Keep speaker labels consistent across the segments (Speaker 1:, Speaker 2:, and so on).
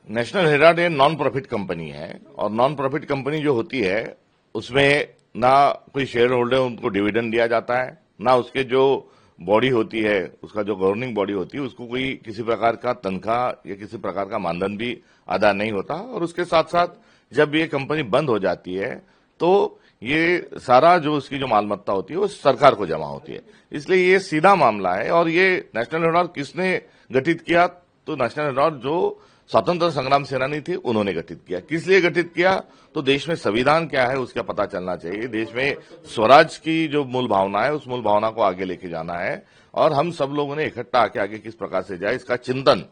Speaker 1: National Herald एक non profit company है और नॉन प्रॉफिट कंपनी जो होती है उसमें ना कोई शेयर होल्डर उनको डिविडेंड दिया जाता है, ना उसके जो बॉडी होती है, उसका जो गवर्निंग बॉडी होती है उसको कोई किसी प्रकार का तनख्वाह या किसी प्रकार का मानधन भी अदा नहीं होता। और उसके साथ साथ जब ये कंपनी बंद हो जाती है तो ये सारा जो उसकी जो मालमत्ता होती है वो सरकार को जमा होती है। इसलिए ये सीधा मामला है। और ये नेशनल हेराल्ड किसने गठित किया? तो नेशनल हेराल्ड जो स्वतंत्र संग्राम सेनानी थे उन्होंने गठित किया। किस लिए गठित किया? तो देश में संविधान क्या है उसका पता चलना चाहिए। देश में स्वराज की जो मूल भावना है उस मूल भावना को आगे लेके जाना है और हम सब लोगों ने इकट्ठा आके आगे किस प्रकार से जाए इसका चिंतन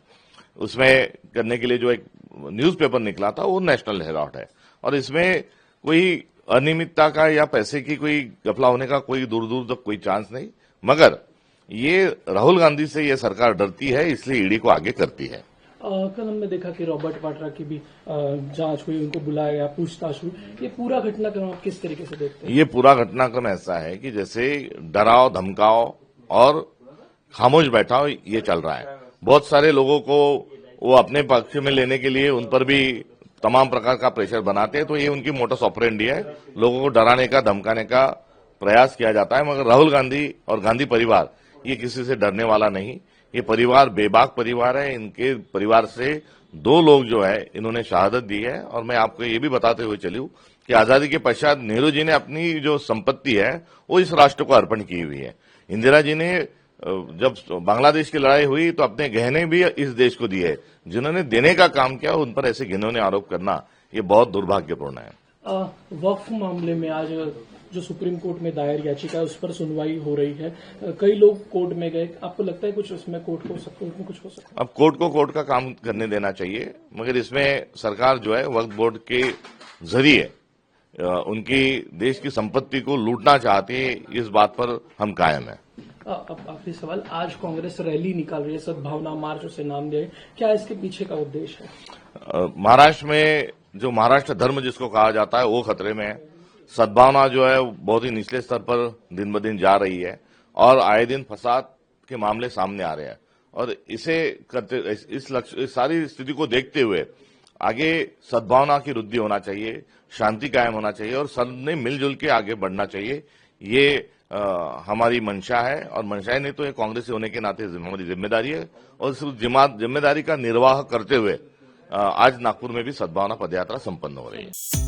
Speaker 1: उसमें करने के लिए जो एक न्यूज़पेपर निकला था वो नेशनल हेराल्ड है। और इसमें कोई अनियमितता का या पैसे की कोई गफला होने का कोई दूर दूर तक कोई चांस नहीं, मगर ये राहुल गांधी से ये सरकार डरती है इसलिए ईडी को आगे करती है।
Speaker 2: कल हमने देखा कि रॉबर्ट वाड्रा की भी जांच हुई, उनको बुलाया गया, पूछताछ हुई। ये पूरा घटनाक्रम आप किस तरीके से देखते हैं?
Speaker 1: ये पूरा घटनाक्रम ऐसा है कि जैसे डराओ धमकाओ और खामोश बैठाओ ये चल रहा है। बहुत सारे लोगों को वो अपने पक्ष में लेने के लिए उन पर भी तमाम प्रकार का प्रेशर बनाते हैं। तो ये उनकी मोटस ऑपरेंडी है, लोगों को डराने का धमकाने का प्रयास किया जाता है। मगर राहुल गांधी और गांधी परिवार ये किसी से डरने वाला नहीं। ये परिवार बेबाक परिवार है। इनके परिवार से 2 लोग जो है इन्होंने शहादत दी है। और मैं आपको ये भी बताते हुए चलूं कि आजादी के पश्चात नेहरू जी ने अपनी जो संपत्ति है वो इस राष्ट्र को अर्पण की हुई है। इंदिरा जी ने जब बांग्लादेश की लड़ाई हुई तो अपने गहने भी इस देश को दिए। जिन्होंने देने का काम किया उन पर ऐसे घिनौने आरोप करना ये बहुत दुर्भाग्यपूर्ण है।
Speaker 2: वक्फ मामले में आज जो सुप्रीम कोर्ट में दायर याचिका है उस पर सुनवाई हो रही है। कई लोग कोर्ट में गए, आपको लगता है कुछ उसमें कोर्ट को कुछ हो सकता है?
Speaker 1: अब कोर्ट को कोर्ट का काम करने देना चाहिए, मगर इसमें सरकार जो है वक्फ बोर्ड के जरिए उनकी देश की संपत्ति को लूटना चाहती है, इस बात पर हम कायम है।
Speaker 2: अब आखिरी सवाल, आज कांग्रेस रैली निकाल रही है, सद्भावना मार्च उसे नाम दिया है, क्या इसके पीछे का उद्देश्य है?
Speaker 1: महाराष्ट्र में जो महाराष्ट्र धर्म जिसको कहा जाता है वो खतरे में है। सद्भावना जो है बहुत ही निचले स्तर पर दिन ब दिन जा रही है और आए दिन फसाद के मामले सामने आ रहे हैं। और इसे करते इस सारी स्थिति को देखते हुए आगे सद्भावना की वृद्धि होना चाहिए, शांति कायम होना चाहिए और सबने मिलजुल के आगे बढ़ना चाहिए। ये हमारी मंशा है और मंशा नहीं तो ये कांग्रेस होने के नाते हमारी जिम्मेदारी है। और इस जिम्मेदारी का निर्वाह करते हुए आज नागपुर में भी सद्भावना पदयात्रा संपन्न हो रही है।